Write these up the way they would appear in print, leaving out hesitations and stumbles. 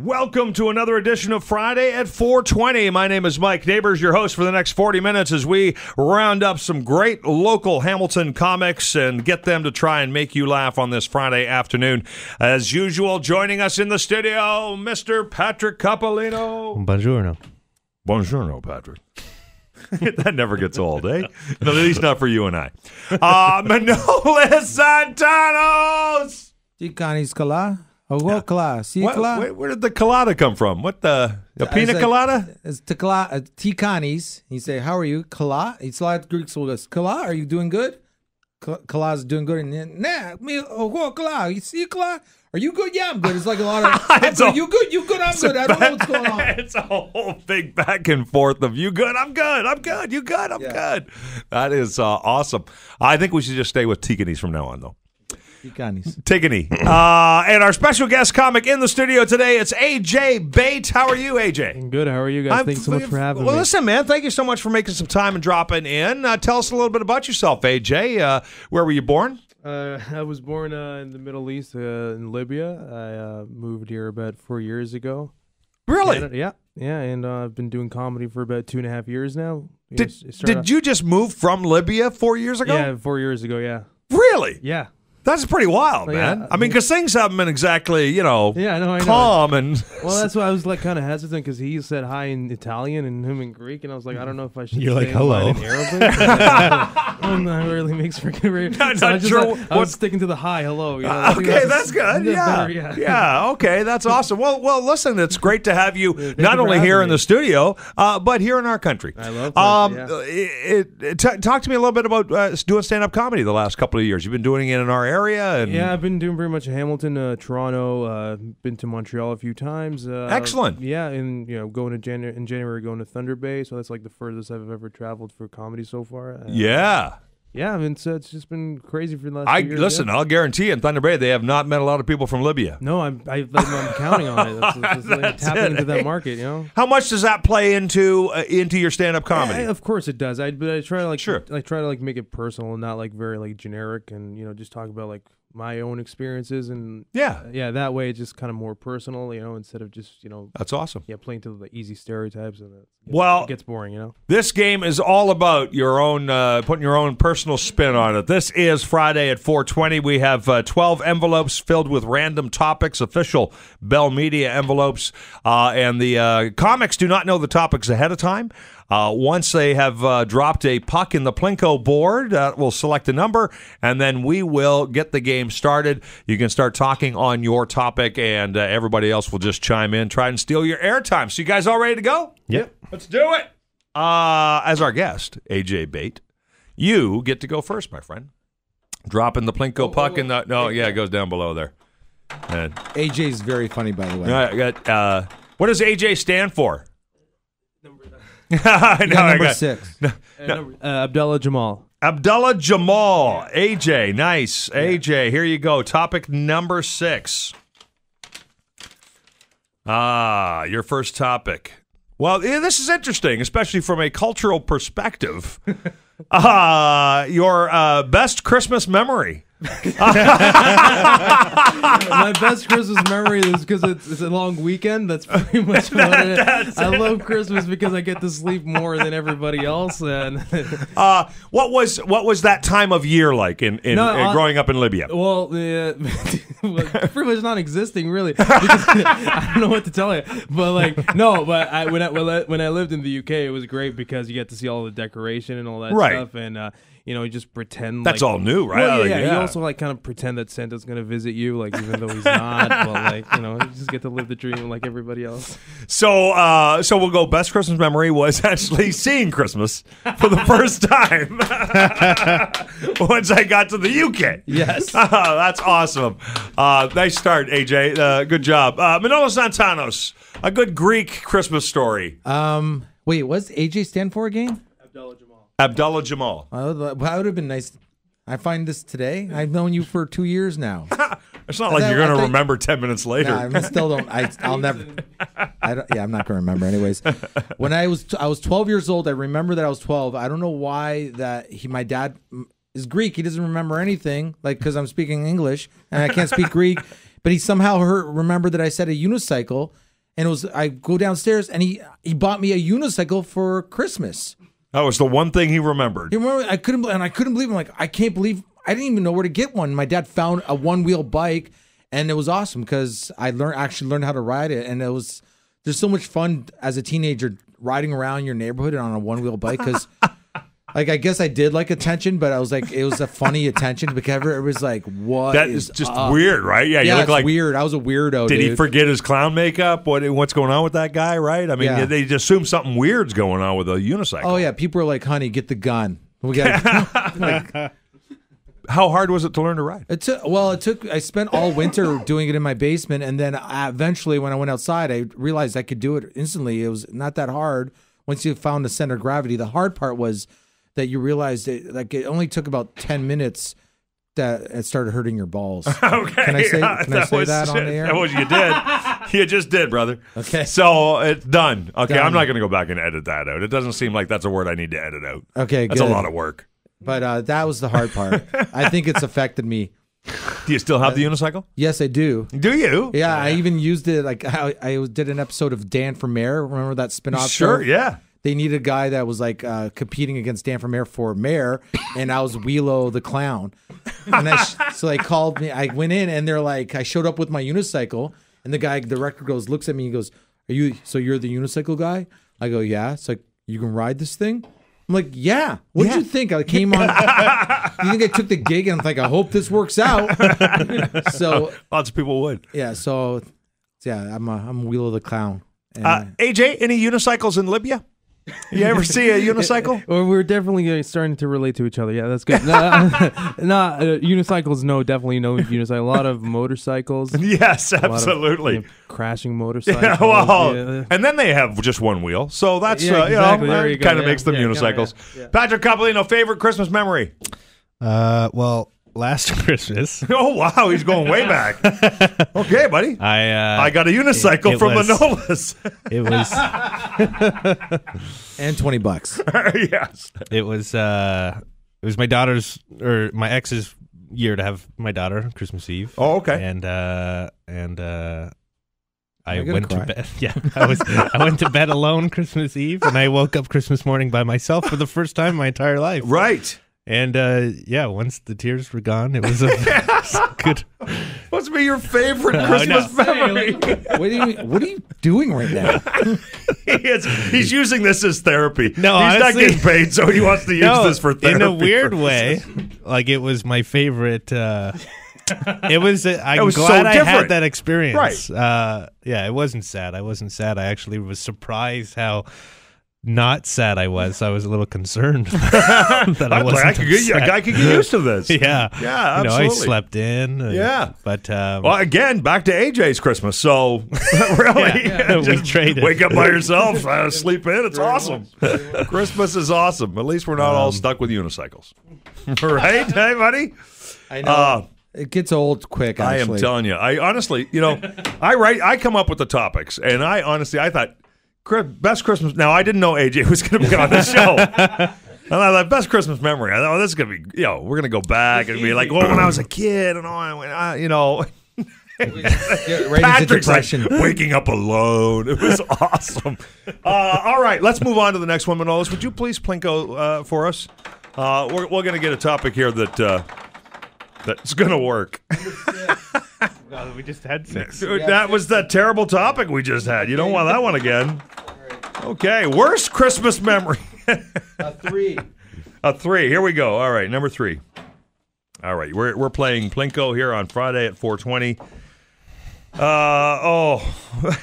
Welcome to another edition of Friday at 420. My name is Mike Neighbors, your host for the next 40 minutes as we round up some great local Hamilton comics and get them to try and make you laugh on this Friday afternoon. As usual, joining us in the studio, Mr. Patrick Capolino. Buongiorno. Buongiorno, Patrick. That never gets old, eh? No, at least not for you and I. Manolis Santanos! Ticanis Kala? Where did the colada come from? What the pina colada? It's Ticanis. You say, how are you? Kala? It's a lot of Greeks will go, Kala, are you doing good? Kala's doing good. And me, Kala, you see Kala? Are you good? Yeah, I'm good. It's like a lot of, you good? You good? I'm good. I don't know what's going on. It's a whole big back and forth of you good? I'm good. I'm good. You good? I'm good. That is awesome. I think we should just stay with Ticanis from now on, though. Tigany. And our special guest comic in the studio today, it's AJ Bate. How are you, AJ? I'm good. How are you guys? Thanks so much for having me. Well, listen, man, thank you so much for making some time and dropping in. Tell us a little bit about yourself, AJ. Where were you born? I was born in the Middle East, in Libya. I moved here about 4 years ago. Really? Canada. Yeah, and I've been doing comedy for about 2.5 years now. Did you just move from Libya 4 years ago? Yeah, 4 years ago, yeah. Really? Yeah. That's pretty wild, man. Yeah. I mean, because things haven't been exactly, I know. calm and. Well, that's why I was like kind of hesitant because he said hi in Italian and him in Greek, and I was like, I don't know if I should. You're like, hello in Arabic. That really makes for good. I was sticking to the hi, hello. Okay, that's good. Yeah. Okay, that's awesome. Well, listen, it's great to have you not only here in the studio, but here in our country. I love that. Talk to me a little bit about doing stand-up comedy the last couple of years. You've been doing it in our area. Yeah, I've been doing pretty much Hamilton, Toronto, been to Montreal a few times. Excellent. Yeah, and going to in January, going to Thunder Bay, so that's like the furthest I've ever traveled for comedy so far. Yeah. Yeah, I mean, so it's just been crazy for the last few years. Listen, I'll guarantee you in Thunder Bay, they have not met a lot of people from Libya. No, I'm counting on it. It's like tapping into that market, How much does that play into your stand-up comedy? Yeah, of course it does. But I try to make it personal and not like very like generic, and just talk about like my own experiences, and that way it's just kind of more personal, instead of just That's awesome. Yeah, playing to the easy stereotypes, and it gets boring. This game is all about your own putting your own personal spin on it. This is Friday at 420. We have 12 envelopes filled with random topics, official Bell Media envelopes, and the comics do not know the topics ahead of time. Once they have dropped a puck in the Plinko board, we'll select a number, and then we will get the game started. You can start talking on your topic, and everybody else will just chime in, try and steal your airtime. So you guys all ready to go? Yep. Let's do it. As our guest, AJ Bate, you get to go first, my friend. Dropping the Plinko puck in the... No, it goes down below there. And, AJ's very funny, by the way. I got, what does AJ stand for? Number 6. Abdullah Jamal. Abdullah Jamal. AJ, nice. AJ, here you go. Topic number 6. Your first topic. Well, this is interesting, especially from a cultural perspective. Your best Christmas memory. My best Christmas memory is because it's a long weekend. That's pretty much what it is. I love Christmas because I get to sleep more than everybody else. And what was that time of year like in growing up in Libya? Well, pretty much non-existing, really. Because I don't know what to tell you, but when I lived in the UK, it was great because you get to see all the decoration and all that stuff, and you just pretend that's like, all new, right? Well, yeah. You also kind of pretend that Santa's gonna visit you, even though he's not. But you just get to live the dream like everybody else. So we'll go. Best Christmas memory was actually seeing Christmas for the first time once I got to the UK. Yes, that's awesome. Nice start, AJ. Good job, Manolis Santanos. A good Greek Christmas story. Wait, what's AJ stand for again? Abdullah Jamal. That would have been nice. I find this today. I've known you for 2 years now. It's not like you're going to remember 10 minutes later. No, I still don't. I'll never. I'm not going to remember. Anyways, when I was 12 years old, I remember that I was 12. I don't know why my dad is Greek. He doesn't remember anything, because I'm speaking English and I can't speak Greek. But he somehow remembered that I said a unicycle. And I go downstairs, and he bought me a unicycle for Christmas. That was the one thing he remembered. You remember? I couldn't believe. I'm like, I can't believe I didn't even know where to get one. My dad found a one-wheel bike, and it was awesome because I actually learned how to ride it, and there's so much fun as a teenager riding around your neighborhood on a one-wheel bike because. Like, I guess I did like attention, but I was like, it was a funny attention because it was like, what that is just weird, right? Yeah, you yeah, look it's like weird. I was a weirdo. Did dude. he forget his clown makeup? What's going on with that guy, right? I mean, Yeah. they just assume something weird's going on with a unicycle. Oh yeah, people are like, honey, get the gun. We got. How hard was it to learn to ride? It took. I spent all winter doing it in my basement, and then eventually, when I went outside, I realized I could do it instantly. It was not that hard once you found the center of gravity. The hard part was that you realized that it only took about 10 minutes that it started hurting your balls. Okay. Can I say that on the air? That was you did. You just did, brother. Okay. So it's done. Okay, Done. I'm not going to go back and edit that out. It doesn't seem like that's a word I need to edit out. Okay, That's good. a lot of work. But that was the hard part. I think it's affected me. Do you still have the unicycle? Yes, I do. Do you? Yeah, I even used it. Like I did an episode of Dan for Mayor. Remember that spinoff? Sure, show? yeah. They needed a guy that was like competing against Dan for mayor, and I was Wheelo the clown. And so they called me. I went in, and they're like, I showed up with my unicycle, and the director looks at me, and goes, you're the unicycle guy? I go, yeah. It's like, you can ride this thing? I'm like, yeah. What did you think? I came on. You think I took the gig? And I'm like, I hope this works out. So Lots of people would. yeah. So yeah, I'm Wheelo the clown. And, AJ, any unicycles in Libya? You ever see a unicycle? Or we're definitely starting to relate to each other. Yeah, that's good. Unicycles, no, definitely no unicycle. A lot of motorcycles. Yes, a lot of, absolutely. crashing motorcycles. Yeah, well, yeah. and then they have just one wheel, so that's Yeah, exactly. There you go. kind of Yeah, makes them yeah, unicycles. yeah. Patrick Coppolino, favorite Christmas memory? Well, last Christmas, Oh wow, he's going way back. Okay, buddy. I got a unicycle it from was- Manolis. it was and $20. Yes. it was my daughter's or my ex's year to have my daughter Christmas Eve. Oh, okay. And I gonna went cry? to bed. Yeah, I went to bed alone Christmas Eve, and I woke up Christmas morning by myself for the first time in my entire life. Right. And once the tears were gone, it was a good. What's be your favorite Christmas memory? What are you doing right now? He's using this as therapy. No, he's honestly- not getting paid, so he wants to use this for therapy. in a weird purposes. way. Like it was my favorite. It was. I'm was so glad I different. had that experience. Right. Yeah, it wasn't sad. I wasn't sad. I actually was surprised how not sad I was. I was a little concerned that I wasn't. A guy could get used to this. Yeah. Yeah, I absolutely. slept in. Yeah. But Well, again, back to AJ's Christmas. So, really, Yeah. We traded. Wake up by yourself, sleep in. It's awesome. Christmas is awesome. At least we're not all stuck with unicycles. Right? Hey, buddy? I know. It gets old quick, I actually. am telling you. I honestly, I come up with the topics, and I thought, best Christmas. Now, I didn't know AJ was going to be on the show. And I thought, best Christmas memory. I thought, this is going to be, we're going to go back and be like, well, when I was a kid, and I went, Get right into Patrick's depression. like, waking up alone. It was awesome. All right, let's move on to the next one. Manolis, would you please plinko for us? We're going to get a topic here that's going to work. well, we just had 6. Dude, that was that terrible topic we just had. You don't want that one again. Okay, worst Christmas memory. 3. A 3. Here we go. All right, number 3. All right, we're playing Plinko here on Friday at 4:20.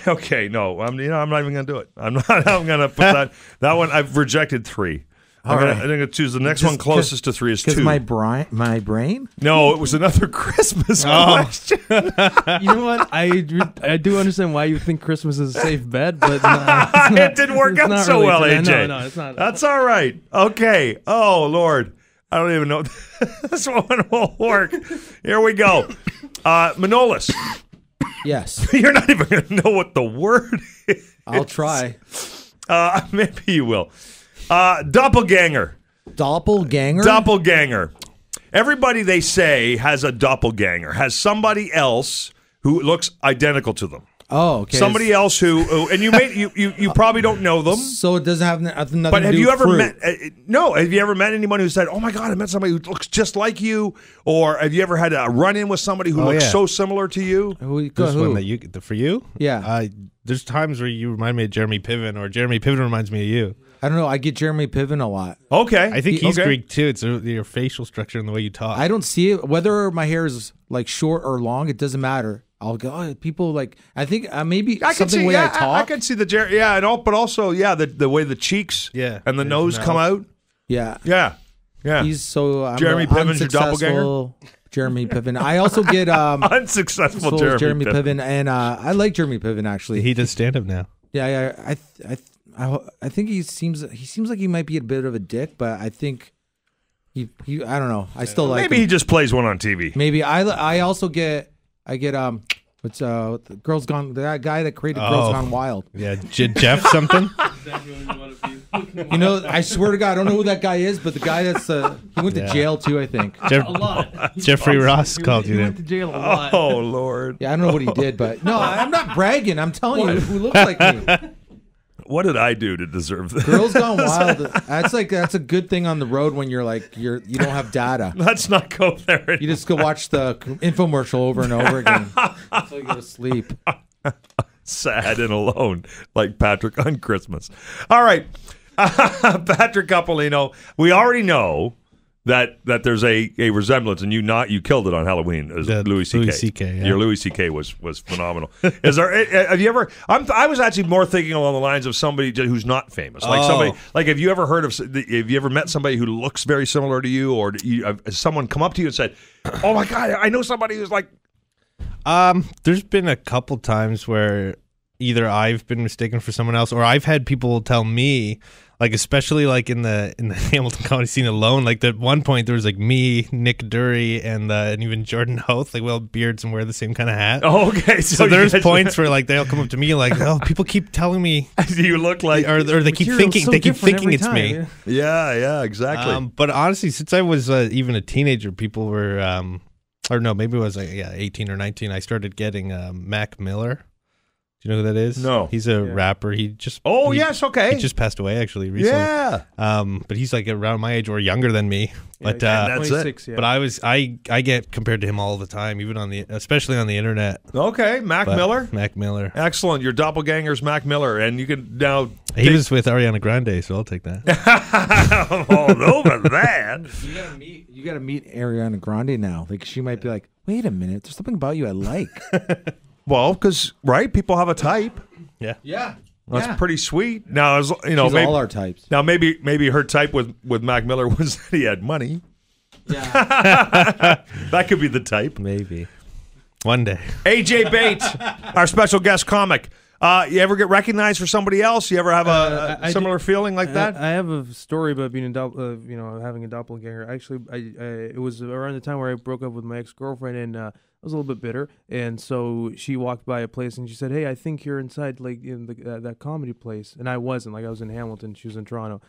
Okay, no, I'm not even gonna do it. I'm gonna put that one. I've rejected 3. I'm gonna choose the next one closest to 3 is 2. Because my brain? No, it was another Christmas question. You know what? I do understand why you think Christmas is a safe bet, but It didn't work out so well, AJ. No, it's not. That's all right. Okay. Oh, Lord. I don't even know if this one will work. Here we go. Manolis, Yes. you're not even going to know what the word is. I'll try. Maybe you will. Doppelganger. Doppelganger? Doppelganger. Everybody, they say, has a doppelganger, has somebody else who looks identical to them. Oh, okay. Somebody else who and you probably don't know them. So it doesn't have nothing But to have do you with ever fruit. met? No. Have you ever met anyone who said, "Oh my God, I met somebody who looks just like you," or have you ever had a run-in with somebody who looks so similar to you? This one that for you? Yeah. There's times where you remind me of Jeremy Piven, or Jeremy Piven reminds me of you. I don't know. I get Jeremy Piven a lot. Okay. I think he's Greek too. It's your facial structure and the way you talk. I don't see it. Whether my hair is like short or long, it doesn't matter. I'll go. Oh, people like. I think maybe I can something see, way I talk. I can see the but also the way the cheeks and the nose come out. Yeah. Yeah. He's so Jeremy Piven's your doppelganger. Jeremy Piven. I also get unsuccessful Jeremy Piven, and I like Jeremy Piven actually. He does stand up now. Yeah. I think he seems like he might be a bit of a dick, but I think he I don't know. I still like. Maybe him. he just plays one on TV. Maybe I also get what's the Girls Gone, the guy that created Girls Gone Wild. Yeah, Jeff something. You know, I swear to God, I don't know who that guy is, but the guy that's he went to jail too, I think. A lot. Jeffrey Ross called you He that. went to jail a lot. Oh Lord. Yeah, I don't know what he did, but no, I'm not bragging. I'm telling you who looks like me. What did I do to deserve this? Girls Gone Wild. That's a good thing on the road when you don't have data. Let's not go there. You just go watch the infomercial over and over again until you go to sleep. Sad and alone, like Patrick on Christmas. All right, Patrick Capolino. We already know that there's a resemblance, and you killed it on Halloween as Louis C.K. Louis C.K. Yeah. Your Louis C.K. was phenomenal. Is there? Have you ever? I was actually more thinking along the lines of somebody who's not famous, like somebody. Like, have you ever heard of? Have you ever met somebody who looks very similar to you, or has someone come up to you and said, "Oh my God, I know somebody who's like." There's been a couple times where either I've been mistaken for someone else, or I've had people tell me, like, especially like in the Hamilton comedy scene alone, like at one point there was like me, Nick Dury, and even Jordan Hoth, like, we all beards and wear the same kind of hat. Oh, okay. So there's points where like they'll come up to me like, oh, people keep telling me you look like, or they keep thinking it's me. Yeah, exactly. But honestly, since I was even a teenager, people were or no, maybe it was like 18 or 19. I started getting Mac Miller. Do you know who that is? No. He's a rapper. He just yes, okay. He just passed away actually recently. Yeah. But he's like around my age or younger than me. But that's 26, it. But I get compared to him all the time, even especially on the internet. Okay, Mac Miller. Mac Miller. Excellent. Your doppelganger's Mac Miller, and you can now. He was with Ariana Grande, so I'll take that. All over that. You gotta meet Ariana Grande now. Like, she might be like, wait a minute, there's something about you I like. Well, because people have a type. Yeah. That's pretty sweet. Now, She's maybe all our types. Now, maybe her type with Mac Miller was that he had money. Yeah. That could be the type. Maybe one day. AJ Bate, our special guest comic. You ever get recognized for somebody else? You ever have a similar feeling like that? I have a story about being having a doppelganger. Actually, it was around the time where I broke up with my ex-girlfriend, and I was a little bit bitter. And so she walked by a place and she said, "Hey, I think you're inside, like, in that comedy place." And I wasn't. Like, I was in Hamilton. She was in Toronto.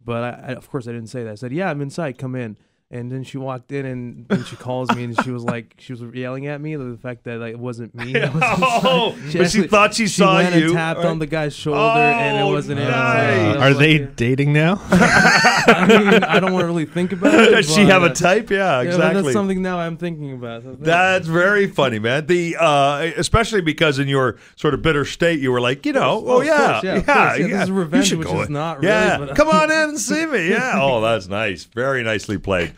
But I of course I didn't say that. I said, "Yeah, I'm inside. Come in." And then she walked in, and then she calls me, and she was yelling at me, the fact that, like, it wasn't me. She thought she saw went you. and tapped on the guy's shoulder, and it wasn't nice. him. Are they dating now? I don't want to really think about it. Does she have a type? Yeah, exactly. Yeah, that's something now I'm thinking about. So that's very funny, man. Especially because in your sort of bitter state, you were like, Of course, this is revenge, which is not really. Yeah, but, come on in and see me. Yeah. Oh, that's nice. Very nicely played.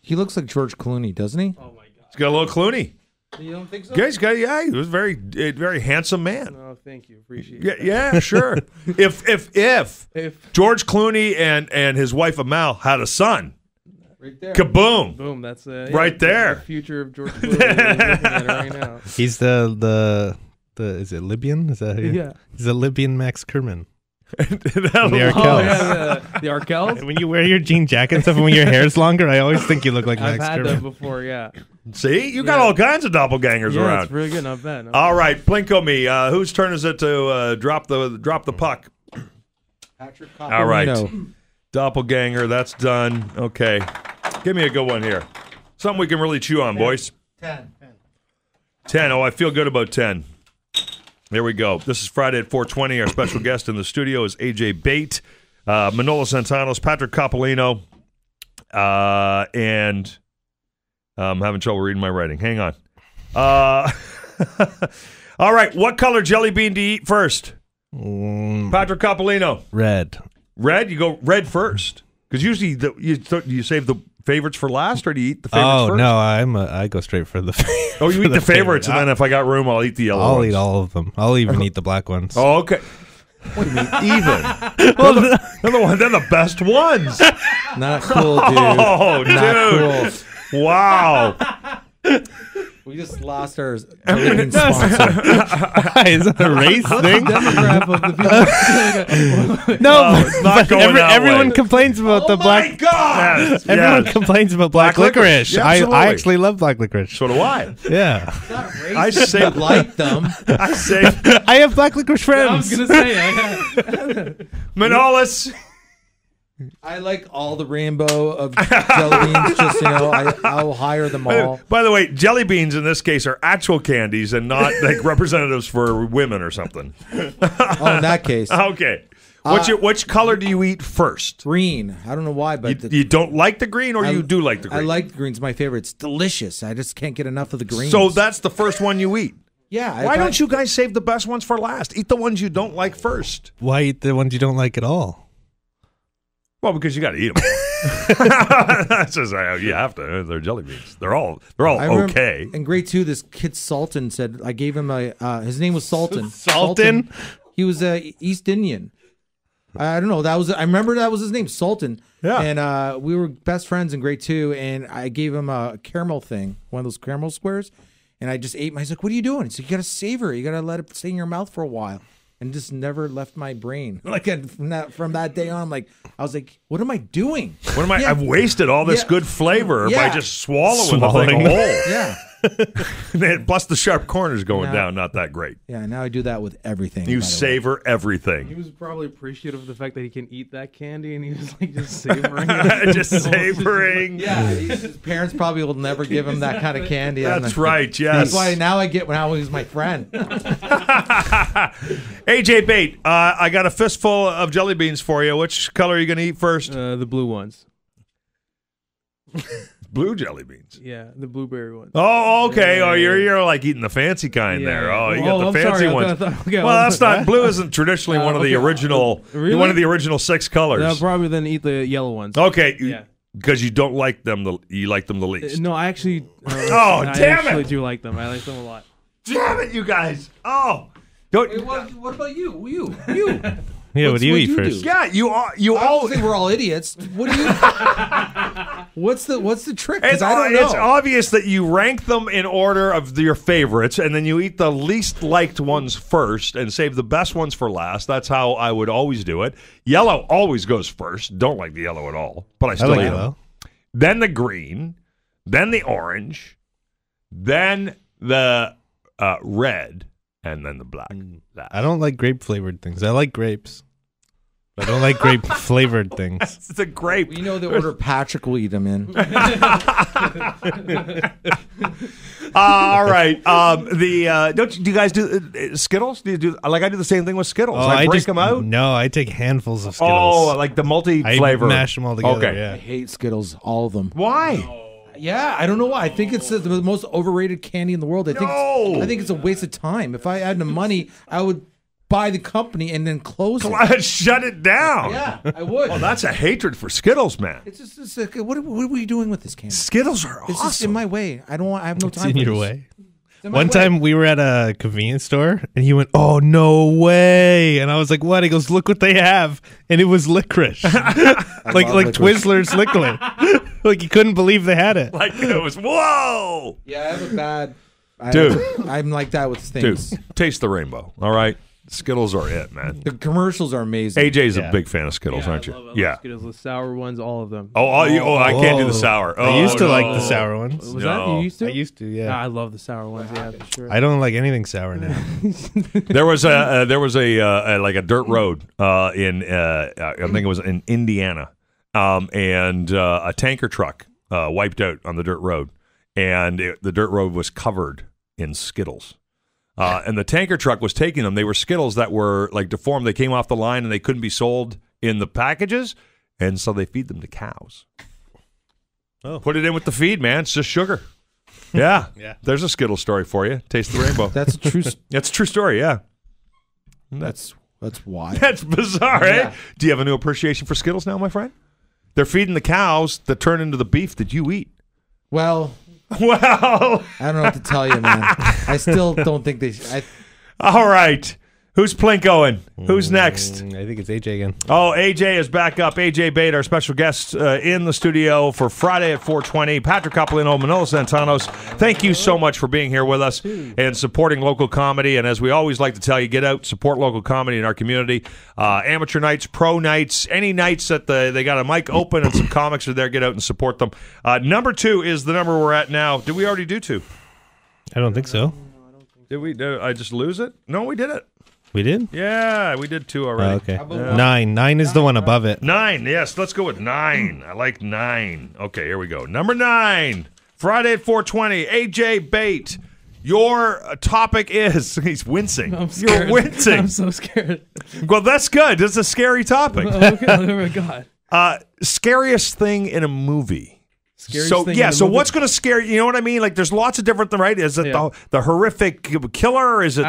He looks like George Clooney, doesn't he? Oh my God. He's got a little Clooney. You don't think so? He was a very handsome man. Oh, thank you. Appreciate it. Yeah, sure. if George Clooney and his wife Amal had a son, right there. Kaboom! Boom. That's right there. The future of George Clooney. We're looking at it right now. He's the is it Libyan? Is that who? Yeah. He's a Libyan Max Kerman. The Oh, Arkells. yeah, the Arkells. When you wear your jean jacket and stuff, and when your hair's longer, I always think you look like I've Max had Kerman. that before. Yeah. See, you got all kinds of doppelgangers Yeah, around. it's really good. Not bad. All right, Plinko me. Whose turn is it to drop the puck? Patrick All right, Capolino. doppelganger. That's done. Okay, give me a good one here. Something we can really chew on, boys. 10. 10. Oh, I feel good about 10. There we go. This is Friday at 4:20. Our special guest in the studio is AJ Bate, Manolo Santanos, Patrick Coppolino, and I'm having trouble reading my writing. Hang on. All right. What color jelly bean do you eat first? Patrick Coppolino. Red. Red? You go red first. Because usually you save the favorites for last, or do you eat the favorites first? No, I go straight for the favorites. Oh, you eat the favorites, and then if I got room, I'll eat the yellow ones. I'll eat all of them. I'll even eat the black ones. Oh, okay. What do you mean, even? They're the best ones. Not cool, dude. Oh, Not dude. Cool. Wow. We just lost our sponsor. Is that a race thing? Demographic of the people. No, it's not going that everyone way. complains about the black. My God. Yes, Everyone yes. complains about black licorice. Yeah, I absolutely. actually love black licorice. So do I. Yeah, I say like them. I say I have black licorice I was friends. gonna say. Manolis. I like all the rainbow of jelly beans. Just I'll hire them all. By the way, jelly beans in this case are actual candies and not like representatives for women or something. Oh, in that case, Okay. Which color do you eat first? green. I don't know why, but You don't like the green, or you do like the green? I like the green. It's my favorite. It's delicious. I just can't get enough of the green. So that's the first one you eat. yeah. Why don't you guys save the best ones for last? Eat the ones you don't like first. Why eat the ones you don't like at all? Well, because you got to eat them. That's just you have to. They're jelly beans. They're all I remember okay. in grade 2, this kid Sultan said I gave him his name was Sultan. Sultan? He was East Indian. I don't know. I remember that was his name, Sultan. Yeah. And we were best friends in grade 2, and I gave him a caramel thing, one of those caramel squares, and I just ate him. He's like, "What are you doing?" He said, "You got to savor it. You got to let it stay in your mouth for a while." And just never left my brain. Like from that day on, I was like, "What am I doing? What am I? Yeah. I've wasted all this Yeah. good flavor by Yeah. just swallowing Swallowing. the thing whole. Yeah, Plus the sharp corners going No. down, not that great. yeah." Now I do that with everything. You by the way. savor He everything. was probably appreciative of the fact that he can eat that candy, and he was like just savoring it. Just savoring. Yeah, his parents probably will never give him that kind of candy. That's right. Yes. That's why now I get when I was my friend. AJ Bate, I got a fistful of jelly beans for you. Which color are you going to eat first? The blue ones. Blue jelly beans. Yeah, the blueberry ones. Oh, okay. Yeah. Oh, you're like eating the fancy kind Yeah. there. Oh, you got the I'm fancy sorry. I ones. thought- okay, Well, that's not blue. Isn't traditionally one of the okay. original Really? one of the original 6 colors. I'll probably then eat the yellow ones. Okay, Yeah. because you don't like them. You like them the least. No, I actually. Oh, I damn it. actually do like them. I like them a lot. Damn it, you guys! Oh, don't. What about you? You. Yeah, what do you what'd eat you first? do? Yeah, you I all. don't think we're all idiots. What do you? What's the trick? Because It's, I don't know. it's obvious that you rank them in order of your favorites, and then you eat the least liked ones first and save the best ones for last. That's how I would always do it. Yellow always goes first. Don't like the yellow at all, but I I still like eat yellow. them. Then the green, then the orange, then the red, and then the black. I don't like grape flavored things. I like grapes. I don't like grape flavored things. It's a grape. You know the order Patrick will eat them in. All right. Do you guys do Skittles? Do you do like I do the same thing with Skittles? I break them out. No, I take handfuls of Skittles. Oh, like the multi-flavor. I mash them all together. Okay. I Yeah. hate Skittles, all of them. Why? Yeah, I don't know why. I think it's the most overrated candy in the world. I think it's a waste of time. If I had the money, I would buy the company and then close it. Shut it down. Yeah, I would. Oh, that's a hatred for Skittles, man. It's just like, what are we doing with this candy? Skittles are It's just in awesome. my way. I have no It's time in for your this. way. It's in my One way. time we were at a convenience store and he went, "Oh, no way." And I was like, "What?" He goes, "Look what they have." And it was licorice. like love licorice. Twizzlers licorice. Like he couldn't believe they had it. Like it was whoa, Yeah, I have a bad. Dude. I'm like that with dude. things. Taste the rainbow. All right, Skittles are it, man. The commercials are amazing. AJ's a Yeah. big fan of Skittles, aren't you? I love Yeah. Skittles, the sour ones, all of them. Oh, I can't do the sour. Oh, I used to like no. the sour ones. Was that No. you used to? I used to, yeah. I love the sour ones. Yeah, for sure. I don't like anything sour now. There was a like a dirt road in I think it was in Indiana, and a tanker truck wiped out on the dirt road, and the dirt road was covered in Skittles. And the tanker truck was taking them. They were Skittles that were like deformed. They came off the line and they couldn't be sold in the packages, and so they feed them to cows. Oh. Put it in with the feed, man. It's just sugar. Yeah. Yeah. There's a Skittle story for you. Taste the rainbow. That's a true. That's a true story, yeah. That's why. That's bizarre, eh? Do you have a new appreciation for Skittles now, my friend? They're feeding the cows that turn into the beef that you eat. Well, Well, I don't know what to tell you, man. I still don't think they. all right. Who's Plinkoing? Who's next? I think it's AJ again. Oh, AJ is back up. AJ Bate, our special guest in the studio for Friday at 420. Patrick Coppolino, Manolo Santanos, thank you so much for being here with us and supporting local comedy. And as we always like to tell you, get out, support local comedy in our community. Amateur nights, pro nights, any nights that they got a mic open and some comics are there, get out and support them. Number 2 is the number we're at now. Did we already do 2? I don't think so. Did we? Did I just lose it? No, we did it. We did? Yeah, we did 2 already. Okay. 9. 9 is the one above it. 9, yes, let's go with 9. I like 9. Okay, here we go. Number 9, Friday at 420, AJ Bate. Your topic is, he's wincing. I'm scared. You're wincing. I'm so scared. Well, that's good. It's a scary topic. Okay, oh my God. Scariest thing in a movie. Scariest So thing yeah, in the so movie? what's going to scare you? You know what I mean? Like, there's lots of different, right? Is it the horrific killer? Is it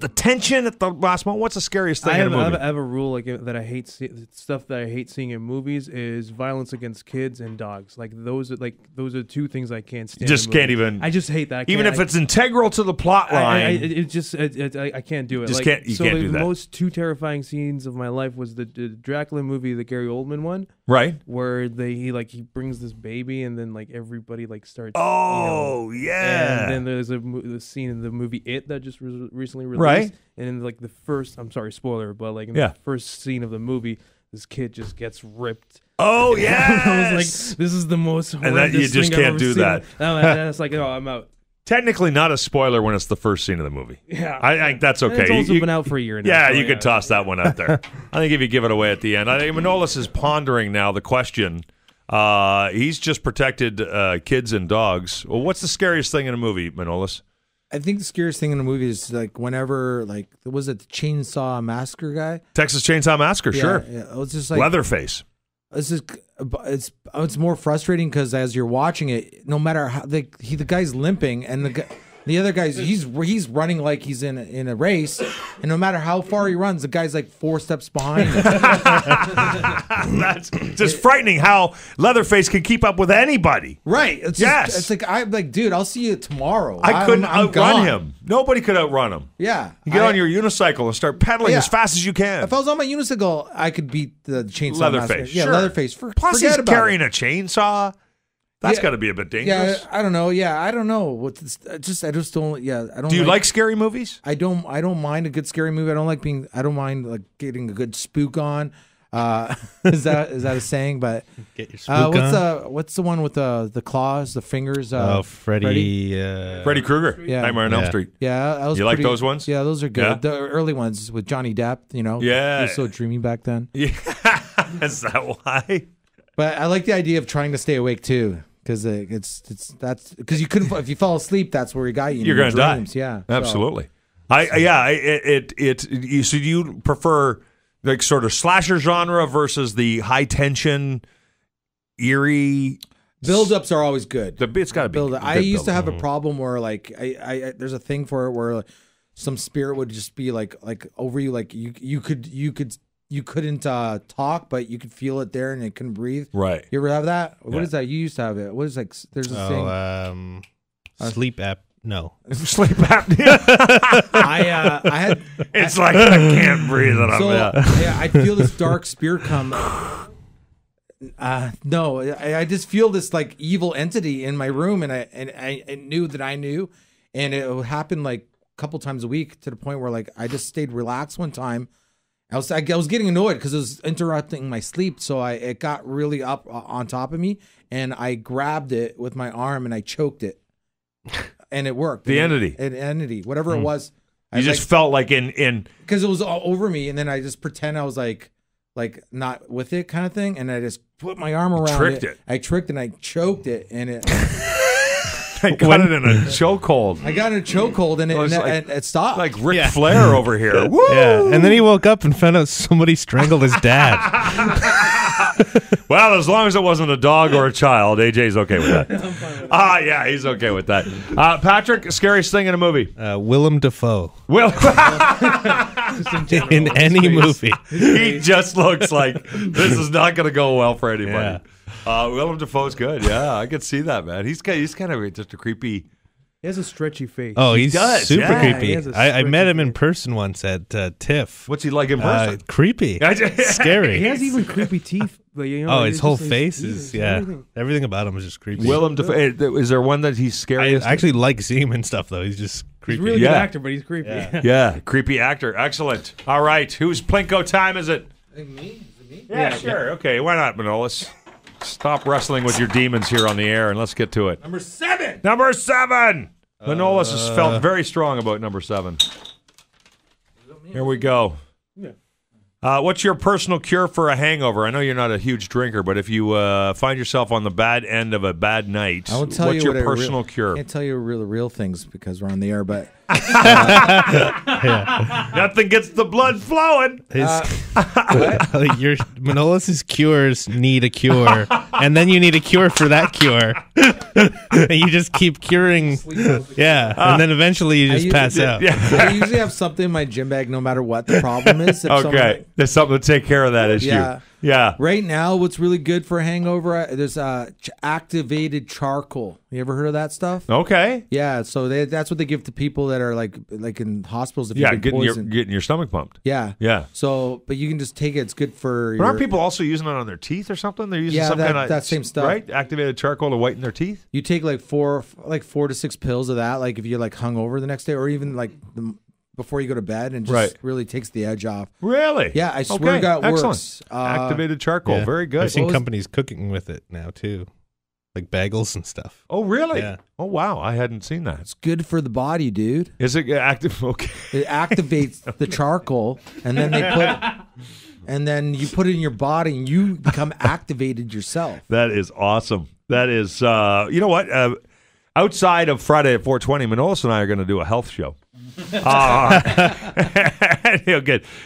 the tension at the last moment? What's the scariest thing in a movie? I have a rule like that I hate stuff that I hate seeing in movies is violence against kids and dogs. Like those are 2 things I can't stand. Just in can't movies. even. I just hate that. Even if it's integral to the plot line. I can't do it. Just like, can't. You so can't the do that. most 2 terrifying scenes of my life was the Dracula movie, the Gary Oldman one, Right. where he brings this baby and then like everybody like starts. Oh, yeah. And then there's the scene in the movie It that just recently released. Right. And in like the first, I'm sorry, spoiler, but like in Yeah. the first scene of the movie, this kid just gets ripped. Oh, yeah. I was like, this is the most horrendous that you just thing I've can't ever do seen. that. And it's like, oh, I'm out. Technically not a spoiler when it's the first scene of the movie. Yeah. I think that's okay. It's also You- been out for a year now. Yeah, so you could toss that one out there. I think if you give it away at the end. I think Manolis is pondering now the question. He's just protected kids and dogs. Well, what's the scariest thing in a movie, Manolis? I think the scariest thing in a movie is like whenever was it the Chainsaw Massacre guy? Texas Chainsaw Massacre, sure. Yeah, it was just like Leatherface. it's more frustrating because as you're watching it, no matter how the guy's limping and the other guy's he's running like he's in a race, and no matter how far he runs, the guy's like 4 steps behind him. That's just frightening how Leatherface can keep up with anybody. Right? It's Yes. It's like I'm like, dude, I'll see you tomorrow. I couldn't I'm outrun gone. him. Nobody could outrun him. Yeah, You get on your unicycle and start pedaling Yeah. as fast as you can. If I was on my unicycle, I could beat the Chainsaw Leatherface, Massacre. Yeah, sure. Leatherface. Plus, forget he's about carrying it. a chainsaw. That's Yeah. got to be a bit Yeah, dangerous. I don't know. Yeah, I don't know. I just don't. Yeah, I don't. Do you like scary movies? I don't mind a good scary movie. I don't mind like getting a good spook on. Is that a saying? But Get your spook on. what's the one with the claws, the fingers? Freddy. Freddy Krueger, Yeah. Nightmare on Elm Yeah. Street. Yeah, that was You like pretty- those ones? Yeah, those are good. Yeah? The early ones with Johnny Depp. You know, Yeah. he was so dreamy back then. Yeah, is that why? But I like the idea of trying to stay awake too, because that's because you couldn't if you fall asleep, that's where he got you. in You're your gonna die. dreams. Yeah, so- Absolutely. So do you prefer like sort of slasher genre versus the high tension, eerie? Build-ups are always good. It's got to be. Build. I good used to build-up. have a problem where like I there's a thing for it where like, some spirit would just be like over you, like you couldn't talk, but you could feel it there and it couldn't breathe. Right. You ever have that? What Yeah. is that? You used to have it. What is like? There's a thing. Sleep app. No. Sleep apnea. I had. It's like I can't breathe. And So I'm yeah, I feel this dark spirit come. No, I just feel this like evil entity in my room, and I knew that I knew, and it would happen like a couple times a week to the point where like I just stayed relaxed one time. I was getting annoyed because it was interrupting my sleep, so it got really up on top of me, and I grabbed it with my arm and I choked it, and it worked. The entity. An entity, whatever it was. You just felt like in because it was all over me, and then I just pretend I was like not with it kind of thing, and I just put my arm around tricked it. I tricked and I choked it, and it I got it in a chokehold. I got in a chokehold and like- it stopped. Like Ric Flair over here. Woo! Yeah, and then he woke up and found out somebody strangled his dad. Well, as long as it wasn't a dog or a child, AJ's okay with that. Yeah, he's okay with that. Patrick, scariest thing in a movie? Willem Dafoe Will. in any movie. He just looks like this is not going to go well for anybody. Willem Dafoe's good. Yeah, I could see that, man. He's kind of just a creepy. He has a stretchy face. Oh, he's does, super yeah. creepy. He has a I met him stretchy in face. person once at TIFF. What's he like in person? Creepy. Scary. He has even creepy teeth. But, you know, Oh, like, his it's whole just- face he's- is, he's yeah. everything. Everything about him is just creepy. Willem Dafoe. Is there one that he's I scariest? actually like seeing him and stuff, though. He's just creepy. He's a really Yeah. good actor, but he's creepy. Yeah. Yeah, creepy actor. Excellent. All right, whose Plinko time is it? Me? Is it me? Yeah, sure. Okay, why not, Manolis? Stop wrestling with your demons here on the air and let's get to it. Number 7. Number 7. Manolis has felt very strong about number 7. Here we go. What's your personal cure for a hangover? I know you're not a huge drinker, but if you find yourself on the bad end of a bad night, I won't tell what's you your what personal cure? I can't tell you real things because we're on the air, but Nothing gets the blood flowing. Your Manolis's cures need a cure, and then you need a cure for that cure. And you just keep curing. Yeah, and then eventually you just pass out. I usually have something in my gym bag no matter what the problem is. If Okay, there's something to take care of that issue. Yeah. Right now, what's really good for a hangover, there's activated charcoal. You ever heard of that stuff? Okay. Yeah, so that's what they give to people that are like in hospitals if Yeah, you've been poisoned. getting your stomach pumped. Yeah. Yeah. So, but you can just take it. It's good for But aren't people also using it on their teeth or something? They're using some kind of that same stuff. right? Activated charcoal to whiten their teeth. You take like 4 to 6 pills of that, like if you're like hungover the next day, or even like before you go to bed, and just really takes the edge off. Really? Yeah, I swear to God, it excellent. works. Activated charcoal, Yeah. very good. I've seen companies cooking with it now too, like bagels and stuff. Oh, really? Yeah. Oh, wow. I hadn't seen that. It's good for the body, dude. Is it active? Okay. It activates the charcoal, and then you put it in your body, and you become activated yourself. That is awesome. That is, you know what? Outside of Friday at 420, Manolis and I are going to do a health show.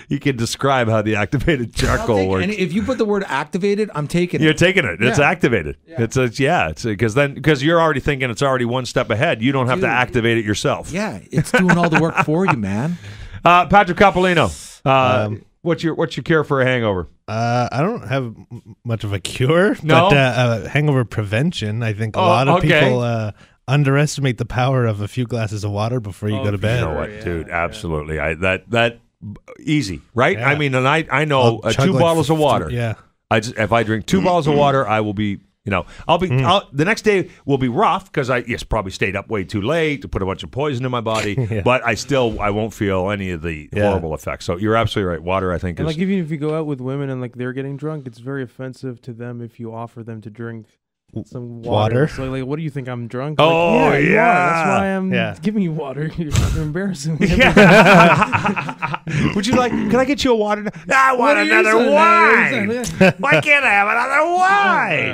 You can describe how the activated charcoal works. And if you put the word activated, I'm taking You're it. taking it. It's Yeah. activated. Yeah. It's because you're already thinking it's already one step ahead. You don't have to Dude. activate it yourself. Yeah, it's doing all the work for you, man. Patrick Capolino, what's your cure for a hangover? I don't have much of a cure, No? but hangover prevention. I think a lot of okay. people underestimate the power of a few glasses of water before you go to bed. You know what, yeah, dude? yeah. Absolutely. That easy, right? Yeah. I mean, and I know I'll chug 2 like bottles of water. Yeah. If I drink 2 bottles of water, I will be. I'll be. The next day will be rough because I probably stayed up way too late to put a bunch of poison in my body. Yeah. But I won't feel any of the horrible effects. So you're absolutely right. Water, I think, And is like even if you go out with women and like they're getting drunk, it's very offensive to them if you offer them to drink some water. Water? So like, what do you think? I'm drunk? Oh, like, you are. yeah. That's why I'm Yeah. giving you water. You're embarrassing me. Would you like? Can I get you a water? I want What are you another saying? wine. Why can't I have another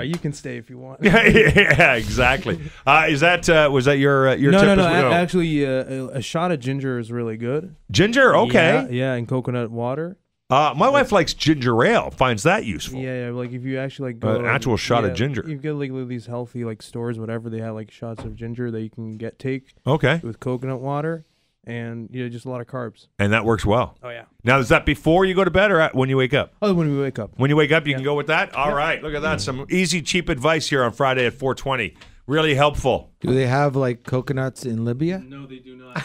wine? You can stay if you want. Yeah, exactly. Was that your tip? No. as- Actually, a shot of ginger is really good. Ginger, okay. Yeah, and coconut water. My wife likes ginger ale. Finds that useful. Yeah, like if you actually like go An actual shot of ginger. You get like these healthy like stores, whatever they have like shots of ginger that you can take Okay, with coconut water, and just a lot of carbs. and that works well. Oh yeah. Now, is that before you go to bed or when you wake up? Oh, when we wake up. When you wake up, you can go with that. All right, look at that. Some easy, cheap advice here on Friday at 420. Really helpful. Do they have like coconuts in Libya? No, they do not.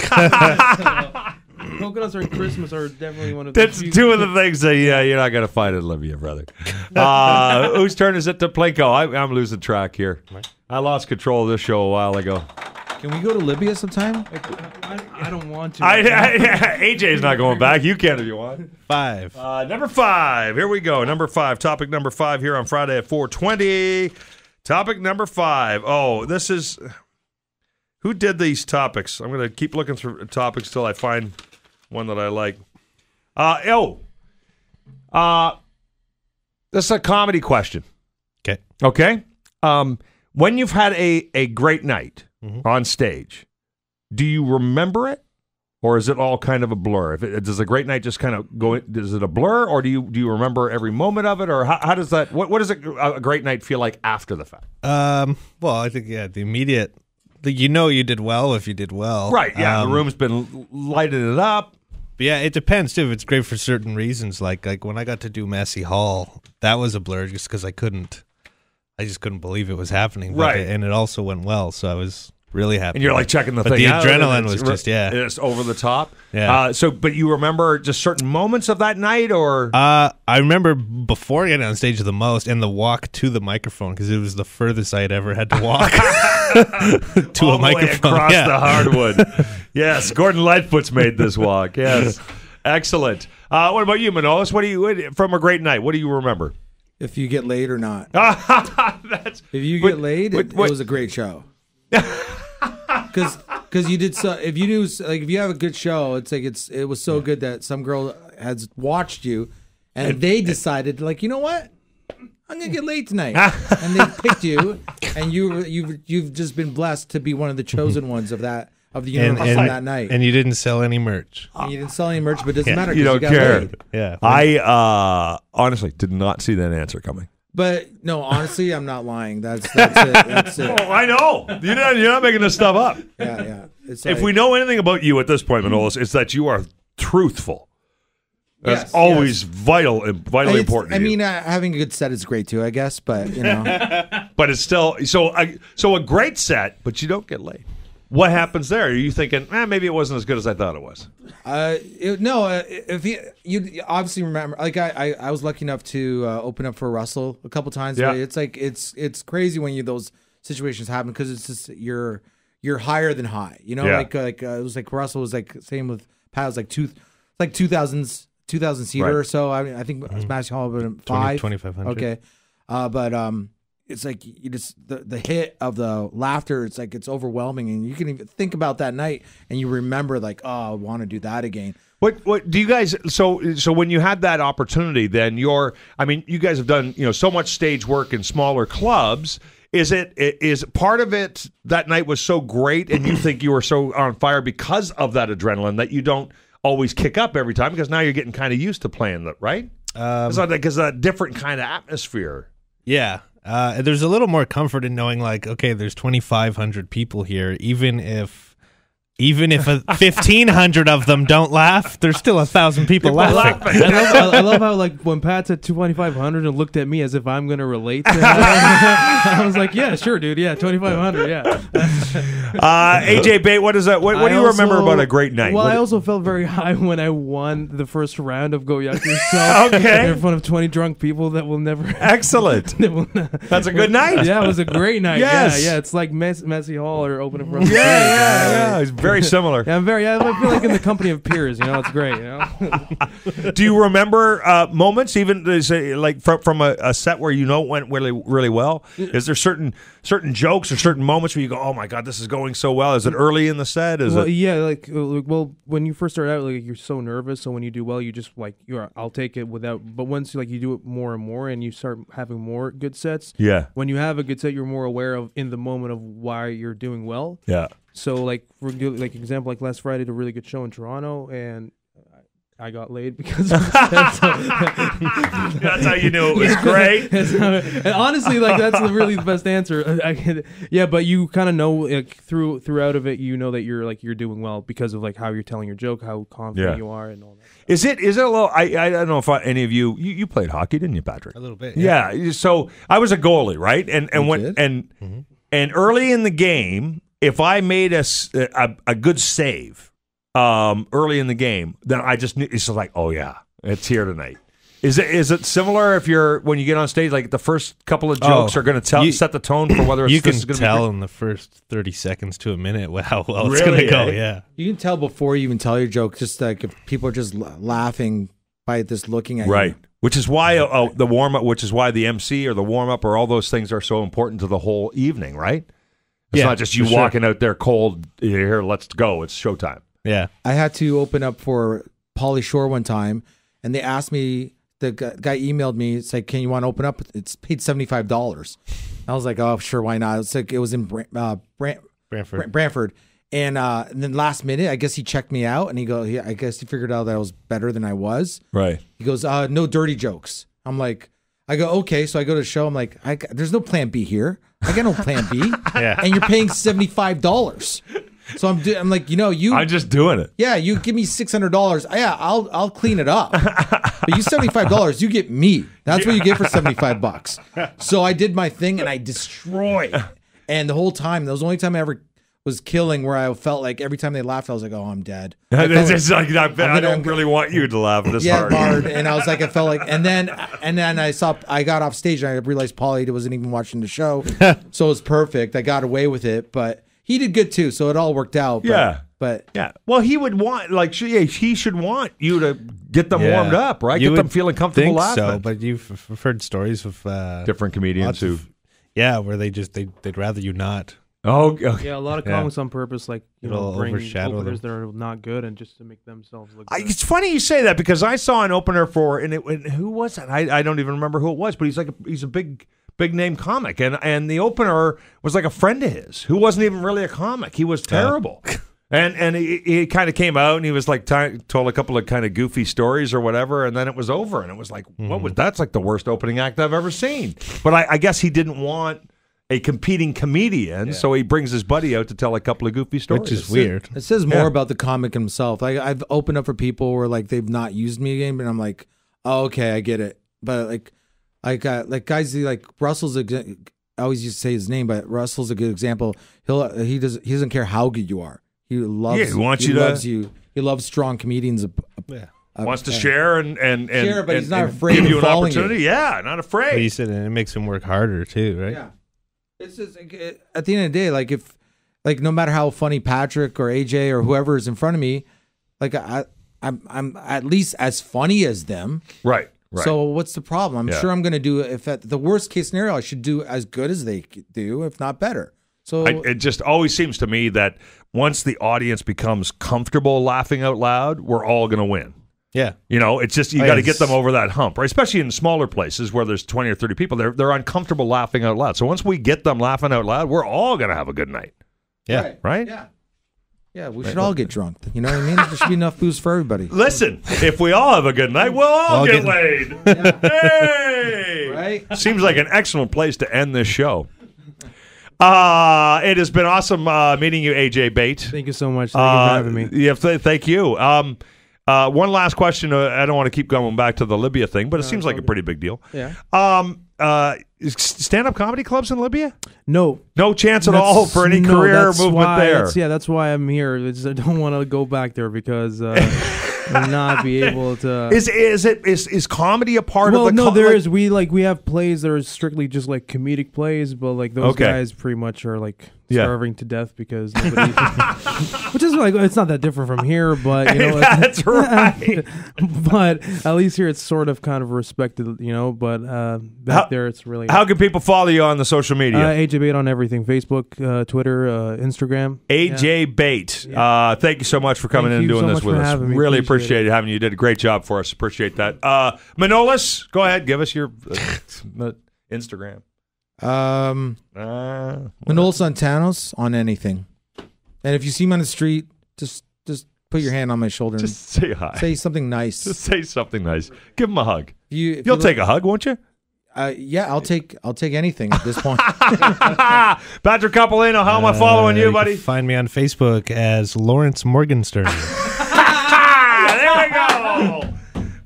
Coconuts or Christmas are definitely one of the That's two of the things that you're not going to find in Libya, brother. Whose turn is it to Plinko? I'm losing track here. I lost control of this show a while ago. Can we go to Libya sometime? I don't want to. AJ's not going back. You can if you want. 5. Number 5. Here we go. Number 5. Topic number 5 here on Friday at 420. Topic number 5. Oh, this is... Who did these topics? I'm going to keep looking through topics till I find one that I like. This is a comedy question. Okay. Okay? when you've had a great night on stage, do you remember it? Or is it all kind of a blur? Does a great night just kind of go? Is it a blur, or do you remember every moment of it, or how does that? What does a great night feel like after the fact? Well, I think the immediate, you did well if you did well, right? Yeah, the room's been lighted it up. But yeah, it depends too. If it's great for certain reasons, like when I got to do Massey Hall, that was a blur just because I just couldn't believe it was happening, right? And it also went well, so I was really happy. And you're like checking the but thing out. The adrenaline was just over the top. Yeah. But you remember just certain moments of that night, or? I remember before getting on stage the most, and the walk to the microphone, because it was the furthest I had ever had to walk to all a microphone across the hardwood. Yes, Gordon Lightfoot's made this walk. Yes, excellent. What about you, Manolis? What do you from a great night? What do you remember? If you get laid or not. If you get laid, it was a great show. Because you did so. If you have a good show, it's like it was so good that some girl has watched you, and they decided like, you know what, I'm gonna get laid tonight, and they picked you, and you've just been blessed to be one of the chosen ones of the universe on that night. And you didn't sell any merch. And you didn't sell any merch, but it doesn't matter. You don't got care. laid. Yeah, I honestly did not see that answer coming. But no, honestly, I'm not lying. That's it. That's it. Oh, I know. You're not making this stuff up. Yeah. It's If we know anything about you at this point, Manolis, it's that you are truthful. That's Yes, always vitally important. I mean, having a good set is great too, I guess. But but it's still so a great set, but you don't get laid. What happens there? Are you thinking, maybe it wasn't as good as I thought it was? If you obviously remember, like I was lucky enough to open up for Russell a couple times. Yeah. But it's like it's crazy when those situations happen because it's just you're higher than high. You know, Yeah. like it was like Russell was like same with Pat was like 2,000 seater Right. or so. I think it was Massey Hall, but 2,500. Okay, but it's like you just the hit of the laughter. It's like it's overwhelming, and you can even think about that night, and you remember like, oh, I want to do that again. What do you guys? So when you had that opportunity, then you guys have done so much stage work in smaller clubs. Is part of it that night was so great, and you think you were so on fire because of that adrenaline that you don't always kick up every time because now you're getting kind of used to playing that, right? It's not because a different kind of atmosphere. Yeah. There's a little more comfort in knowing, like, okay, there's 2,500 people here. Even if 1,500 of them don't laugh, there's still 1,000 people laughing. I love how like when Pat said 2,500 and looked at me as if I'm gonna relate to him. I was like, yeah, sure, dude, yeah, 2,500, yeah. AJ Bate, what is that? What do you remember about a great night? Well, I also felt very high when I won the first round of Go Yuck Yourself. Okay. In front of 20 drunk people that will never. Excellent. That's a good night. Yeah, it was a great night. Yes. Yeah. It's like Massey Hall or opening for Yeah. It's very similar. Yeah, I feel like in the company of peers. It's great. Do you remember moments, even like from a set where it went really, really well? Is there certain jokes or certain moments where you go, "Oh my God, this is going so well"? Is it early in the set? When you first start out, like you're so nervous. So when you do well, you just like I'll take it without. But once you do it more and more, and you start having more good sets. Yeah. When you have a good set, you're more aware of in the moment of why you're doing well. Yeah. So like for example, like last Friday, did a really good show in Toronto, and I got laid because of that. That's how you knew it was great. And honestly, like that's really the best answer. But you kind of know like throughout of it, that you're doing well because of like how you're telling your joke, how confident you are, and all that. Is it a little? I don't know if any of you played hockey, didn't you, Patrick? A little bit. Yeah. So I was a goalie, right? And early in the game, if I made a good save early in the game, then I just knew it's just like, oh yeah, it's here tonight. Is it similar when you get on stage, like the first couple of jokes are going to set the tone for whether you this is can going to tell be in the first 30 seconds to a minute how well it's Really, going to go. eh? Yeah. You can tell before you even tell your joke, just like if people are just laughing by just looking at right. you. Which is why the warm up, which is why the MC or the warm up or all those things are so important to the whole evening, right? It's not just you walking out there cold. Here, let's go. It's showtime. Yeah. I had to open up for Pauly Shore one time, and they asked me the guy emailed me. It's like, can you want to open up? It's paid $75. I was like, oh, sure, why not? It's like it was in Brantford. And then last minute, I guess he checked me out, and I guess he figured out that I was better than I was. Right. He goes, no dirty jokes. I go, okay. So I go to the show. I'm like, there's no plan B here. I got no plan B. Yeah. And you're paying $75. So I'm like, I'm just doing it. Yeah, you give me $600. Yeah, I'll clean it up. But you $75, you get me. That's what you get for $75. So I did my thing and I destroyed. And the whole time, that was the only time I ever was killing, where I felt like every time they laughed, I was like, oh, I'm dead. I don't really want you to laugh this hard. And I was like, I felt like, and then I got off stage and I realized Paulie wasn't even watching the show. So it was perfect. I got away with it, but he did good too. So it all worked out. But yeah. Well, he would want, he should want you to get them warmed up, right? Get them feeling comfortable laughing. So, but you've heard stories of different comedians where they'd rather you not. Oh, okay. Yeah, a lot of comics on purpose, bring overshadow openers them. that are not good, and just to make themselves look good. It's funny you say that, because I saw an opener for, and who was that? I don't even remember who it was, but he's a big name comic, and the opener was like a friend of his who wasn't even really a comic. He was terrible. And he kind of came out and he was like told a couple of kind of goofy stories or whatever, and then it was over, and it was like, that's like the worst opening act I've ever seen. But I guess he didn't want a competing comedian, so he brings his buddy out to tell a couple of goofy stories. Which is weird. It says more about the comic himself. I've opened up for people where they've not used me again, but I'm like, oh, okay, I get it. But guys like Russell's I always used to say his name, but Russell's a good example. He doesn't care how good you are. He loves you. He loves strong comedians. Wants to share and share, but he's not afraid give of you an falling opportunity. Yeah, not afraid. But you said it makes him work harder too, right? Yeah. It's just at the end of the day, if no matter how funny Patrick or AJ or whoever is in front of me, I'm at least as funny as them. Right. So what's the problem? I'm sure I'm going to do, if at the worst case scenario, I should do as good as they do, if not better. So it just always seems to me that once the audience becomes comfortable laughing out loud, we're all going to win. Yeah. It's just you got to get them over that hump, right? Especially in smaller places where there's 20 or 30 people, they're uncomfortable laughing out loud. So once we get them laughing out loud, we're all going to have a good night. Yeah. Right? Yeah, we should all get drunk. You know what I mean? There should be enough booze for everybody. Listen, if we all have a good night, we'll all get laid. Hey! Right? Seems like an excellent place to end this show. It has been awesome meeting you, AJ Bate. Thank you so much. Thank you for having me. Yeah, thank you. One last question. I don't want to keep going back to the Libya thing, but it seems like a pretty big deal. Yeah. Stand-up comedy clubs in Libya? No chance at all for any career movement there. That's why I'm here. I don't want to go back there because not be able to. Is comedy a part of the? No, there is. We have plays that are strictly just comedic plays, but those guys pretty much are starving to death because nobody. Which is it's not that different from here, but that's right. But at least here it's sort of kind of respected, But back there it's really. How can people follow you on the social media? AJ Bate on everything: Facebook, Twitter, Instagram. AJ Bate. Yeah. Thank you so much for coming in and doing this with us. Really appreciate having you. You did a great job for us. Appreciate that. Manolis, go ahead. Give us your Instagram. Manolis Santanos on anything. And if you see me on the street, just put your hand on my shoulder. Just say hi. Say something nice. Just say something nice. Give him a hug. You'll take a hug, won't you? Yeah, I'll take anything at this point. Patrick Capolino, how am I following you, buddy? Find me on Facebook as Lawrence Morgenstern. There we go.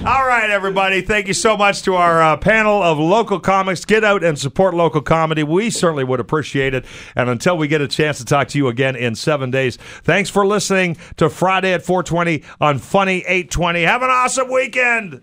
All right, everybody. Thank you so much to our panel of local comics. Get out and support local comedy. We certainly would appreciate it. And until we get a chance to talk to you again in 7 days, thanks for listening to Friday at 4:20 on Funny 820. Have an awesome weekend.